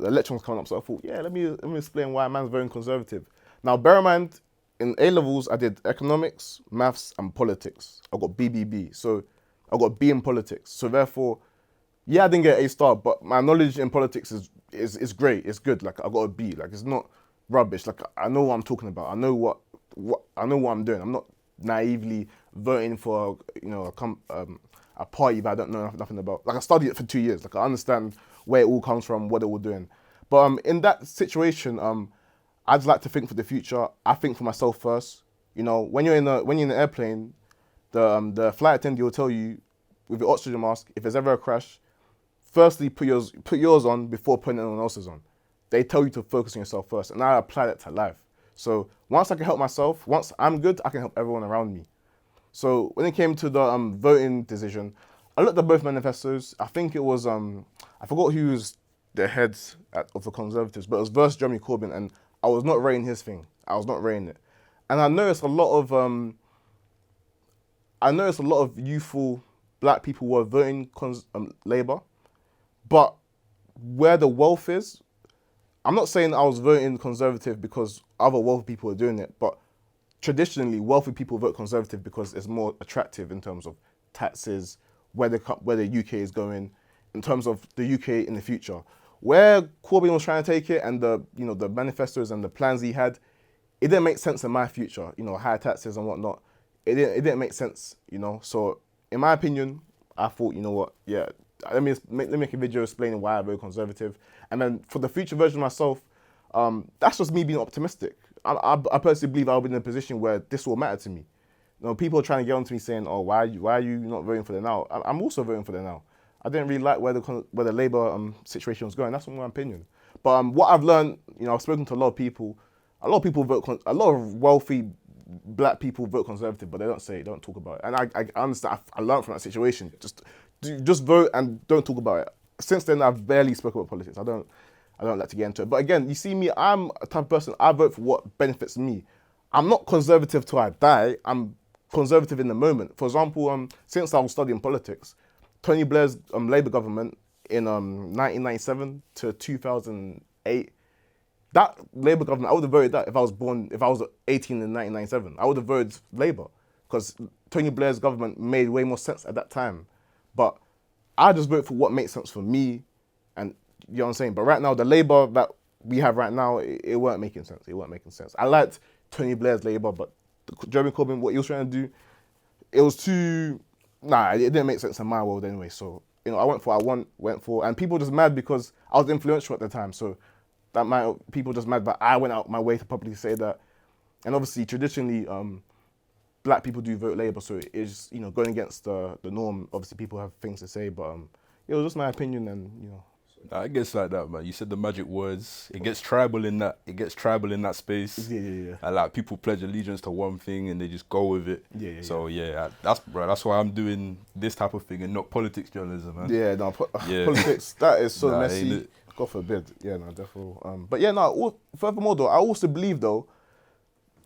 election was coming up. So I thought, yeah, let me explain why man's voting Conservative. Now, bear in mind, in A levels, I did economics, maths, and politics. I got BBB, so I got B in politics. So therefore, yeah, I didn't get A star, but my knowledge in politics is great. It's good. Like I got a B. Like it's not rubbish. Like I know what I'm talking about. I know what I'm doing. I'm not naively voting for a party that I don't know nothing about. Like I studied it for 2 years. Like I understand where it all comes from, what they're all doing. But in that situation, I'd like to think for the future. I think for myself first. You know, when you're in an airplane, the flight attendant will tell you with your oxygen mask, if there's ever a crash, firstly put yours on before putting anyone else's on. They tell you to focus on yourself first, and I apply that to life. So once I can help myself, once I'm good, I can help everyone around me. So when it came to the voting decision, I looked at both manifestos. I think it was I forgot who was the heads of the Conservatives, but it was versus Jeremy Corbyn, and I was not rating his thing. I was not rating it, and I noticed a lot of youthful black people were voting Labour, but where the wealth is, I'm not saying I was voting Conservative because other wealthy people are doing it, but traditionally wealthy people vote Conservative because it's more attractive in terms of taxes, where the UK is going, in terms of the UK in the future. Where Corbyn was trying to take it and the manifestos and the plans he had, it didn't make sense in my future, higher taxes and whatnot. It didn't make sense, So in my opinion, I thought, you know what, yeah, let me make a video explaining why I vote Conservative. And then for the future version of myself, that's just me being optimistic. I personally believe I'll be in a position where this will matter to me. People are trying to get on to me saying, oh, why are you not voting for the now? I'm also voting for the now. I didn't really like where the Labour situation was going. That's my opinion. But what I've learned, I've spoken to a lot of people. A lot of wealthy black people vote Conservative, but they don't talk about it. And I understand. I learned from that situation. Just vote and don't talk about it. Since then, I've barely spoken about politics. I don't like to get into it. But again, you see me, I'm a type of person, I vote for what benefits me. I'm not conservative till I die. I'm conservative in the moment. For example, since I was studying politics, Tony Blair's Labour government in 1997 to 2008, that Labour government, I would have voted that if I was 18 in 1997. I would have voted Labour because Tony Blair's government made way more sense at that time. But I just vote for what makes sense for me, and you know what I'm saying? But right now, the Labour that we have right now, it weren't making sense. It weren't making sense. I liked Tony Blair's Labour, but Jeremy Corbyn, what he was trying to do, it was too... it didn't make sense in my world anyway. So, I went for, and people just mad because I was influential at the time. So people just mad, but I went out my way to publicly say that. And obviously, traditionally, black people do vote Labour, so it's going against the norm. Obviously, people have things to say, but it was just my opinion, and I guess like that, man. You said the magic words. It gets tribal in that. It gets tribal in that space. Yeah. And like people pledge allegiance to one thing and they just go with it. Yeah. So that's why I'm doing this type of thing and not politics journalism, man. Yeah, no, politics. That is so messy. God forbid. Yeah, no, definitely. But yeah, no. Furthermore, though, I also believe though,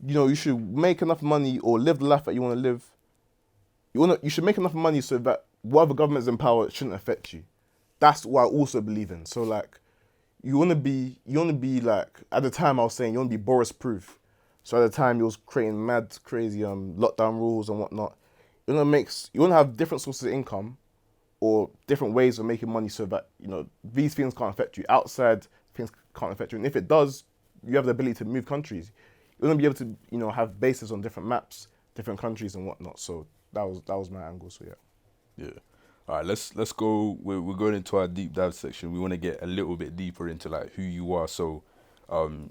you should make enough money or live the life that you want to live. You should make enough money so that whatever government's in power shouldn't affect you. That's what I also believe in. So like, you want to be like, at the time I was saying you want to be Boris proof. So at the time he was creating mad crazy lockdown rules and whatnot. You want to have different sources of income or different ways of making money so that, these things can't affect you. Outside things can't affect you. And if it does, you have the ability to move countries. You want to be able to, have bases on different maps, different countries and whatnot. So that was my angle. So yeah. Yeah. All right, let's go. We're going into our deep dive section. We want to get a little bit deeper into like who you are. So,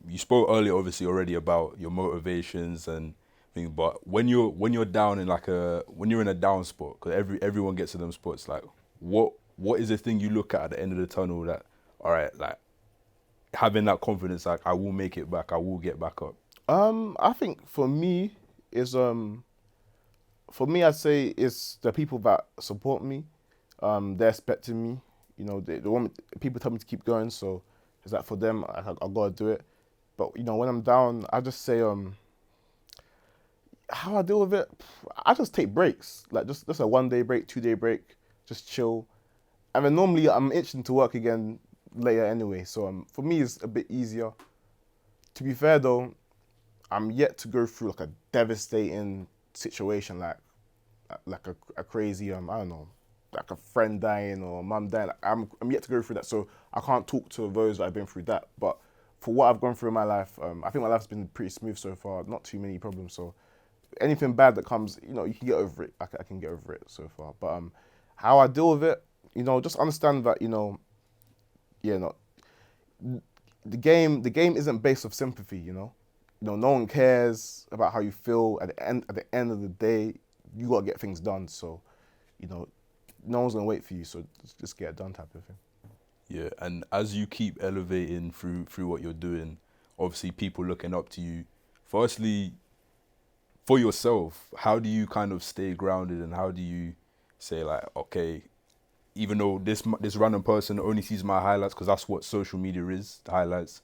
you spoke earlier, obviously, already about your motivations and things. But when you're down in when you're in a down spot, because everyone gets to them spots. Like, what is the thing you look at the end of the tunnel that, all right, like having that confidence, like I will make it back, I will get back up. I think for me I'd say it's the people that support me. They're expecting me. They want me, people tell me to keep going, so it's like for them, I gotta do it. But when I'm down, I just say how I deal with it. I just take breaks, like just a 1 day break, 2 day break, just chill. And then normally I'm itching to work again later anyway. So for me it's a bit easier. To be fair though, I'm yet to go through like a devastating situation, like a crazy I don't know, like a friend dying or mum dying. Like I'm yet to go through that, so I can't talk to those that have been through that. But for what I've gone through in my life, I think my life's been pretty smooth so far. Not too many problems. So anything bad that comes, you can get over it. I can get over it so far. But how I deal with it, just understand that the game isn't based off sympathy. No one cares about how you feel. At the end of the day, you gotta get things done. So, no one's gonna wait for you. So just get it done, type of thing. Yeah, and as you keep elevating through what you're doing, obviously people looking up to you. Firstly, for yourself, how do you kind of stay grounded, and how do you say like, okay, even though this random person only sees my highlights because that's what social media is, the highlights,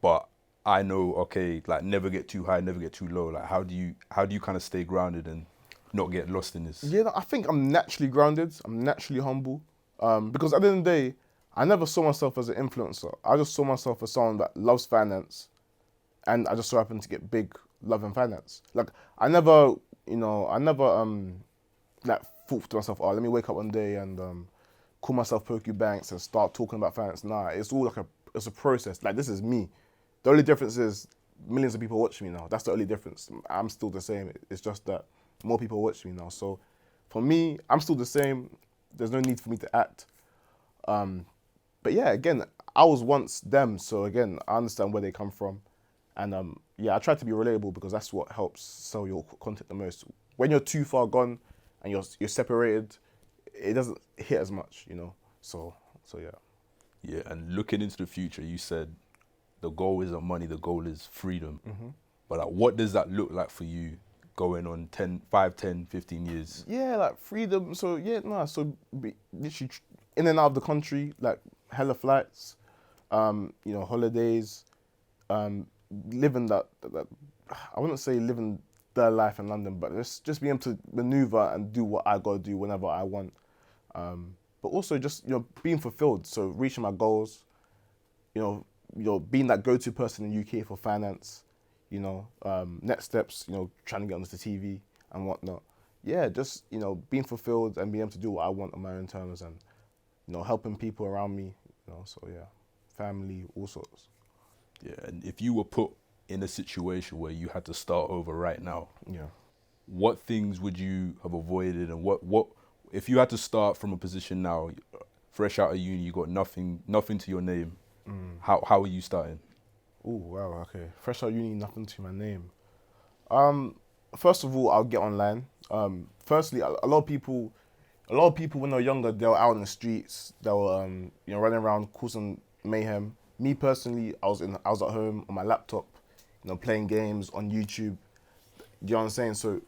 but I know, okay, like never get too high, never get too low. Like how do you kind of stay grounded and not get lost in this? Yeah, I think I'm naturally grounded. I'm naturally humble. Because at the end of the day, I never saw myself as an influencer. I just saw myself as someone that loves finance, and I just so happened to get big love in finance. Like I never like thought to myself, oh, let me wake up one day and call myself Poku Banks and start talking about finance. Nah, it's all like it's a process. Like this is me. The only difference is millions of people watch me now. That's the only difference. I'm still the same. It's just that more people watch me now. So for me, I'm still the same. There's no need for me to act. But yeah, again, I was once them. So again, I understand where they come from. And I try to be relatable because that's what helps sell your content the most. When you're too far gone and you're separated, it doesn't hit as much, So yeah. Yeah, and looking into the future, you said the goal isn't money, the goal is freedom. Mm-hmm. But like, what does that look like for you going on 5, 10, 15 years? Yeah, like freedom. So literally in and out of the country, like hella flights, holidays, living that I wouldn't say living the life in London, but just being able to maneuver and do what I gotta do whenever I want. But also just being fulfilled. So reaching my goals, being that go-to person in the UK for finance, next steps, trying to get onto the TV and whatnot. Yeah, just, being fulfilled and being able to do what I want on my own terms and, helping people around me, so yeah, family, all sorts. Yeah, and if you were put in a situation where you had to start over right now, yeah, what things would you have avoided, and what if you had to start from a position now, fresh out of uni, you got nothing to your name, how are you starting? Oh wow, okay. Fresh out uni, nothing to my name. First of all, I'll get online. Firstly, a lot of people when they're younger, they were out in the streets. They were running around causing mayhem. Me personally, I was at home on my laptop, playing games on YouTube. Do you know what I'm saying? So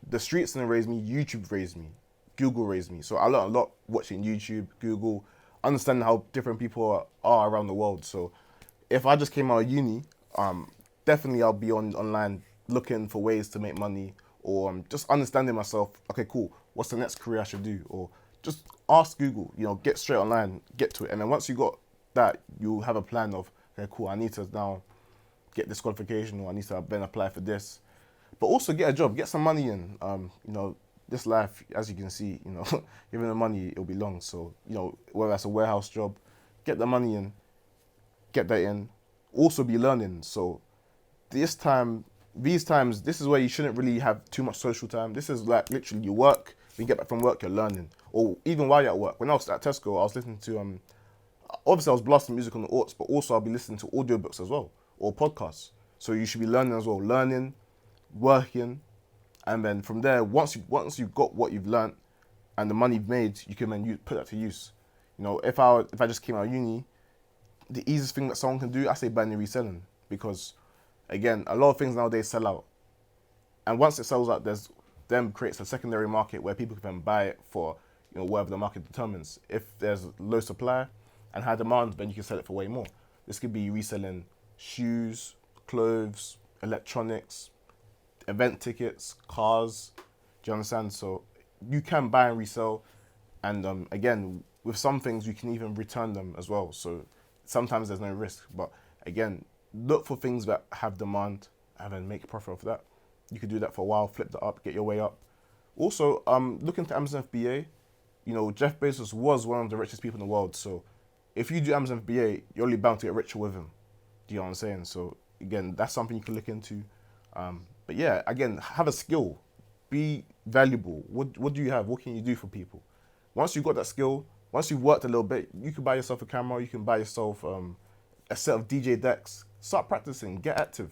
the streets didn't raise me. YouTube raised me. Google raised me. So I learned a lot watching YouTube, Google, understanding how different people are around the world. So if I just came out of uni, definitely I'll be online looking for ways to make money, or just understanding myself. Okay, cool. What's the next career I should do? Or just ask Google. Get straight online, get to it, and then once you got that, you'll have a plan of, okay, cool, I need to now get this qualification, or I need to then apply for this. But also get a job, get some money in. This life, as you can see, given the money, it'll be long. So, whether that's a warehouse job, get the money in, get that in. Also be learning. So these times, this is where you shouldn't really have too much social time. This is like literally you work, when you get back from work, you're learning. Or even while you're at work. When I was at Tesco, I was listening to, obviously I was blasting music on the aughts, but also I'll be listening to audiobooks as well, or podcasts. So you should be learning as well. Learning, working, and then from there, once you've got what you've learned and the money you've made, you can then put that to use. If I just came out of uni, the easiest thing that someone can do, I say buying and reselling, because again, a lot of things nowadays sell out, and once it sells out, creates a secondary market where people can buy it for whatever the market determines. If there's low supply and high demand, then you can sell it for way more. This could be reselling shoes, clothes, electronics, event tickets, cars. Do you understand? So you can buy and resell, and again, with some things you can even return them as well. So sometimes there's no risk, but again, look for things that have demand and then make a profit off that. You could do that for a while, flip that up, get your way up. Also, look into Amazon FBA. Jeff Bezos was one of the richest people in the world. So if you do Amazon FBA, you're only bound to get richer with him. Do you know what I'm saying? So again, that's something you can look into. But yeah, again, have a skill. Be valuable. What do you have? What can you do for people? Once you've got that skill, once you've worked a little bit, you can buy yourself a camera, you can buy yourself a set of DJ decks. Start practicing, get active.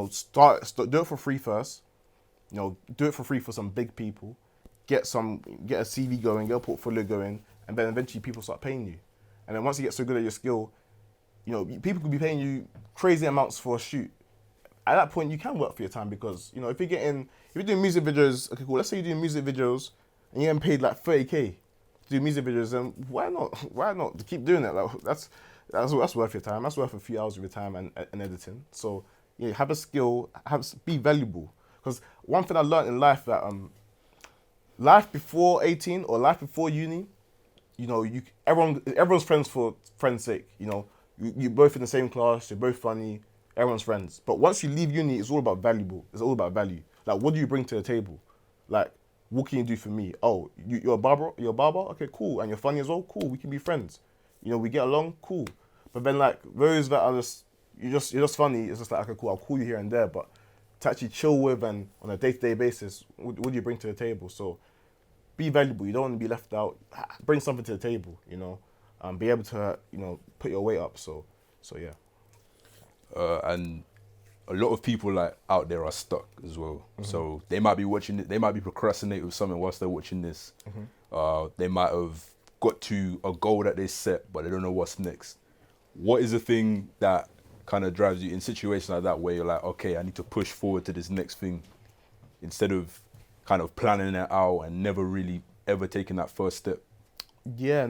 Start do it for free first. Do it for free for some big people. Get a CV going, get a portfolio going, and then eventually people start paying you. And then once you get so good at your skill, people could be paying you crazy amounts for a shoot. At that point, you can work for your time, because if you're doing music videos, okay, cool. Let's say you're doing music videos and you're getting paid like 30K to do music videos, then why not? Why not keep doing it? Like that's worth your time. That's worth a few hours of your time and editing. So yeah, have a skill, be valuable. Because one thing I learned in life, that life before 18 or life before uni, everyone's friends for friends' sake. You're both in the same class, you're both funny, everyone's friends. But once you leave uni, it's all about It's all about value. Like, what do you bring to the table? Like, what can you do for me? Oh, you're a barber? You're a barber? Okay, cool. And you're funny as well? Cool, we can be friends. We get along? Cool. But then, like, those that are you're just funny, it's just like, okay, cool, I'll call you here and there. But to actually chill with and on a day-to-day basis, what do you bring to the table? So be valuable. You don't want to be left out. Bring something to the table, be able to, put your weight up. So yeah. And a lot of people out there are stuck as well. Mm-hmm. So they might be watching it, they might be procrastinating with something whilst they're watching this. Mm-hmm. They might have got to a goal that they set, but they don't know what's next. What is the thing that kind of drives you in situations like that, where you're like, okay, I need to push forward to this next thing, instead of kind of planning it out and never really ever taking that first step? Yeah,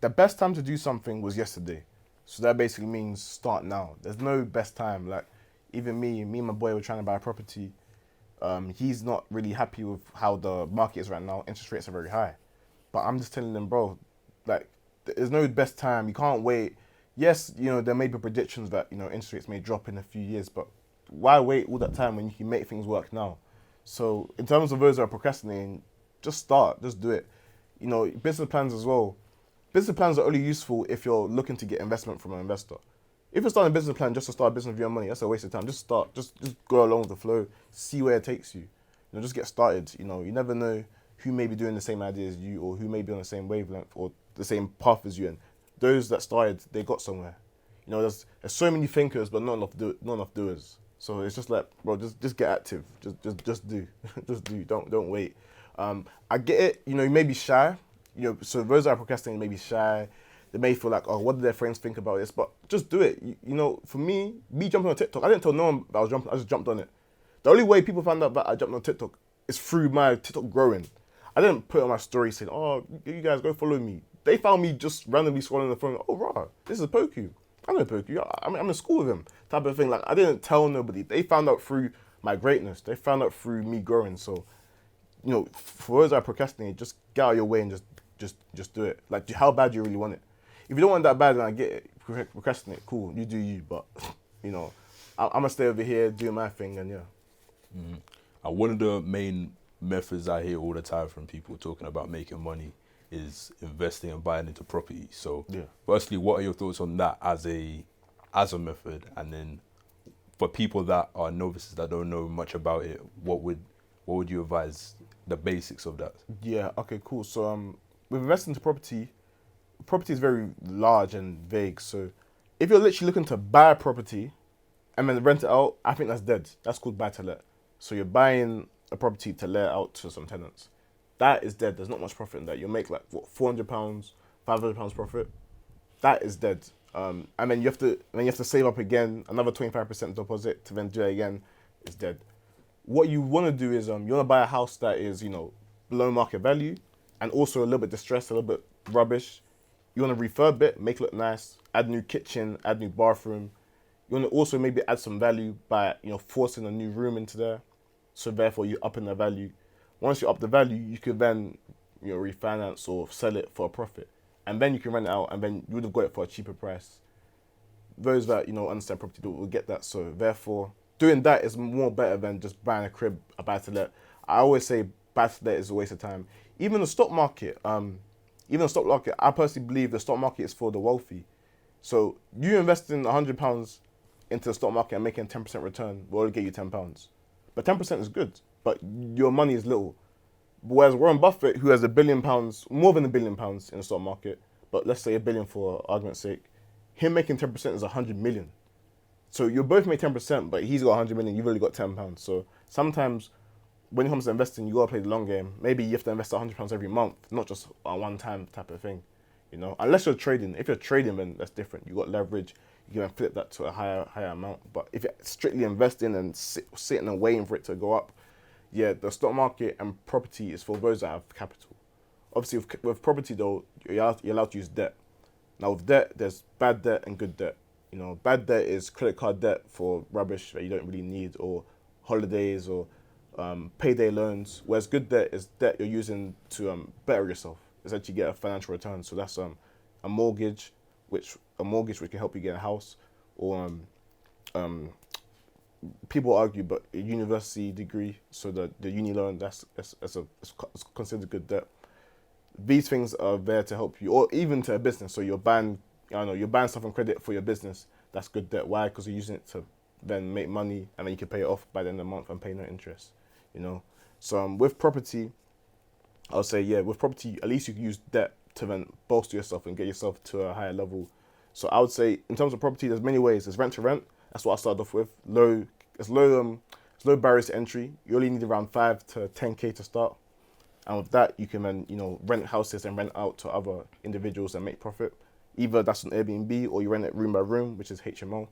the best time to do something was yesterday. So that basically means start now. There's no best time. Like, even me and my boy were trying to buy a property. He's not really happy with how the market is right now. Interest rates are very high. But I'm just telling him, bro, like, there's no best time. You can't wait. Yes, there may be predictions that, interest rates may drop in a few years, but why wait all that time when you can make things work now? So in terms of those that are procrastinating, just start, just do it. Business plans as well. Business plans are only useful if you're looking to get investment from an investor. If you're starting a business plan just to start a business with your money, that's a waste of time. Just start, just go along with the flow, see where it takes you. Just get started. You never know who may be doing the same idea as you, or who may be on the same wavelength or the same path as you. And those that started, they got somewhere. There's so many thinkers, but not enough doers. So it's just like, bro, just get active. Just do. Just do. Don't wait. I get it. You may be shy. So those that are procrastinating may be shy. They may feel like, oh, what do their friends think about this? But just do it. For me jumping on TikTok, I didn't tell no one that I was jumping. I just jumped on it. The only way people found out that I jumped on TikTok is through my TikTok growing. I didn't put it on my story saying, oh, you guys go follow me. They found me just randomly scrolling the phone. Oh, rah, this is Poku. I know Poku. I'm in school with him, type of thing. Like, I didn't tell nobody. They found out through my greatness. They found out through me growing. So, for those that procrastinate, just get out of your way and just do it. Like, how bad do you really want it? If you don't want that bad, then I get it. Procrastinate, cool. You do you, but you know, I'm gonna stay over here, do my thing, and yeah. And one of the main methods I hear all the time from people talking about making money is investing and buying into property. So, Yeah. firstly, what are your thoughts on that as a method? And then, for people that are novices that don't know much about it, what would you advise the basics of that? Yeah. Okay. Cool. So with investing into property is very large and vague. So if you're literally looking to buy a property and then rent it out, I think that's dead. That's called buy to let. So you're buying a property to let out to some tenants. That is dead. There's not much profit in that. You'll make like what, £400, £500 profit. That is dead. And then you have to save up again, another 25% deposit to then do it again. It's dead. What you want to do is you want to buy a house that is, you know, below market value and also a little bit distressed, a little bit rubbish. You want to refurb it, make it look nice, add new kitchen, add new bathroom. You want to also maybe add some value by, you know, forcing a new room into there. So therefore you up in the value. Once you up the value, you could then, you know, refinance or sell it for a profit. And then you can rent it out and then you would have got it for a cheaper price. Those that, you know, understand property will get that. So therefore, doing that is more better than just buying a crib, a buy to let. I always say buy to let is a waste of time. Even the stock market, I personally believe the stock market is for the wealthy. So you investing £100 into the stock market and making 10% return will only get you £10. But 10% is good, but your money is little. Whereas Warren Buffett, who has £1 billion, more than £1 billion in the stock market, but let's say $1 billion for argument's sake, him making 10% is 100 million. So you both make 10%, but he's got 100 million, you've only got £10. So sometimes when it comes to investing, you gotta play the long game. Maybe you have to invest £100 every month, not just a one-time type of thing. You know, unless you're trading. If you're trading, then that's different. You got leverage. You can flip that to a higher amount. But if you're strictly investing and sitting and waiting for it to go up, yeah, the stock market and property is for those that have capital. Obviously, with property though, you're allowed to use debt. Now with debt, there's bad debt and good debt. You know, bad debt is credit card debt for rubbish that you don't really need, or holidays, or payday loans. Whereas good debt is debt you're using to better yourself. Essentially, get a financial return. So that's a mortgage, which can help you get a house, or people argue, but a university degree. So the uni loan, that's considered good debt. These things are there to help you, or even to a business. So you're buying stuff on credit for your business. That's good debt. Why? Because you're using it to then make money, and then you can pay it off by the end of the month and pay no interest. You know. So with property, I'll say with property, at least you can use debt to then bolster yourself and get yourself to a higher level. So I would say in terms of property, there's many ways. There's rent to rent. That's what I started off with. It's low barriers to entry. You only need around 5 to 10K to start. And with that, you can then, you know, rent houses and rent out to other individuals and make profit. Either that's on Airbnb or you rent it room by room, which is HMO.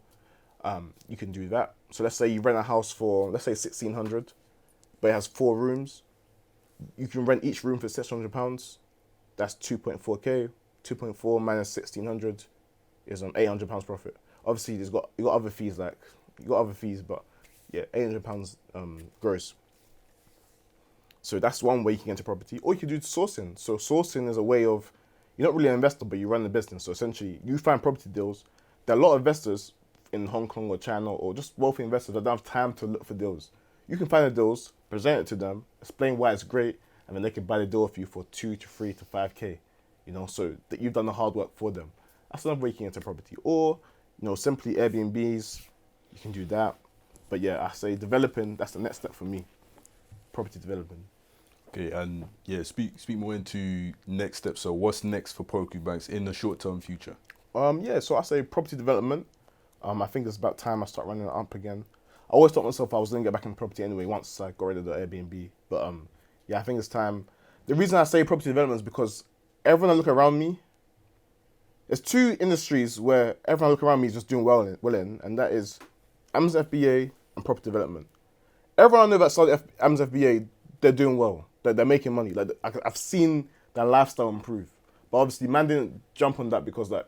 You can do that. So let's say you rent a house for, let's say 1,600, but it has 4 rooms. You can rent each room for £600. That's 2.4K. 2.4 minus 1,600 is £800 profit. Obviously, you got other fees but yeah, £800 gross. So that's one way you can get into property. Or you can do sourcing. So sourcing is a way of, you're not really an investor, but you run the business. So essentially, you find property deals. There are a lot of investors in Hong Kong or China, or just wealthy investors that don't have time to look for deals. You can find the deals, present it to them, explain why it's great, and then they can buy the deal for you for 2 to 3 to 5K. You know, so that you've done the hard work for them. That's another way you can get into property. Or, you know, simply Airbnbs, you can do that. But yeah, I say developing, that's the next step for me. Property development. Okay, and yeah, speak more into next steps. So what's next for Poku Banks in the short-term future? So I say property development. I think it's about time I start running it up again. I always thought myself I was going to get back in property anyway once I got rid of the Airbnb. But yeah, I think it's time. The reason I say property development is because everyone I look around me, there's 2 industries where everyone I look around me is just doing well in, and that is Amazon FBA and property development. Everyone I know that started Amazon FBA, they're doing well. They're making money. Like I've seen their lifestyle improve. But obviously, man didn't jump on that because like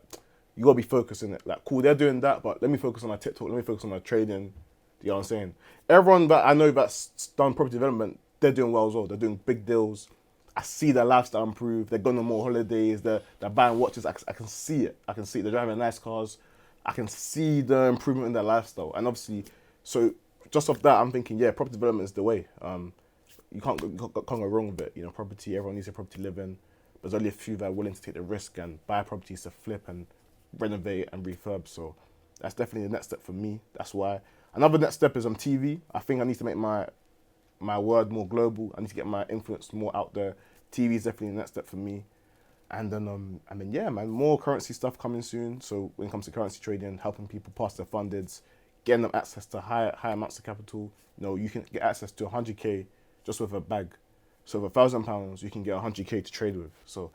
you gotta be focused in it. Like, cool, they're doing that, but let me focus on my TikTok. Let me focus on my trading. You know what I'm saying? Everyone that I know that's done property development, they're doing well as well. They're doing big deals. I see their lifestyle improve. They're going on more holidays. They're buying watches. I can see it. I can see it. They're driving nice cars. I can see the improvement in their lifestyle. And obviously, so just off that, I'm thinking, yeah, property development is the way. You can't go wrong with it. You know, property, everyone needs a property living. There's only a few that are willing to take the risk and buy properties to flip and renovate and refurb. So that's definitely the next step for me. That's why. Another next step is on TV. I think I need to make my word more global. I need to get my influence more out there. TV is definitely the next step for me. And then, yeah, man, more currency stuff coming soon. So when it comes to currency trading, helping people pass their fundeds, getting them access to higher amounts of capital. You know, you can get access to 100k just with a bag. So with £1,000, you can get 100k to trade with. So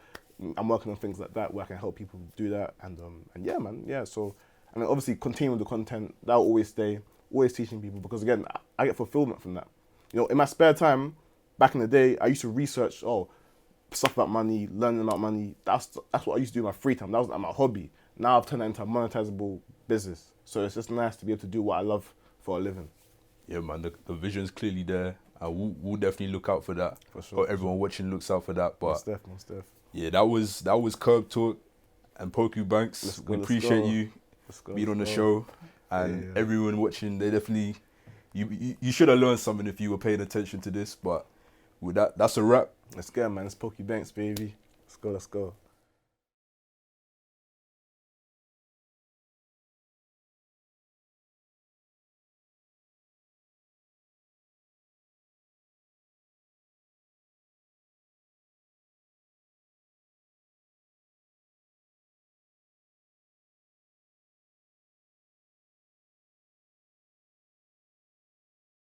I'm working on things like that where I can help people do that. And yeah, man, yeah. So, and then obviously continue with the content. That'll always stay, always teaching people, because again, I get fulfillment from that. You know, in my spare time, back in the day, I used to research, stuff about money, learning about money. That's what I used to do in my free time. That was like my hobby. Now I've turned that into a monetizable business. So it's just nice to be able to do what I love for a living. Yeah, man, the vision's clearly there. We'll definitely look out for that. For sure. Or everyone watching looks out for that. But Most def. yeah, that was Curb Talk and Poku Banks. We appreciate you being on the show. And everyone watching, they definitely, you should have learned something if you were paying attention to this. But with that's a wrap. Let's go, man. It's Poku Banks, baby. Let's go.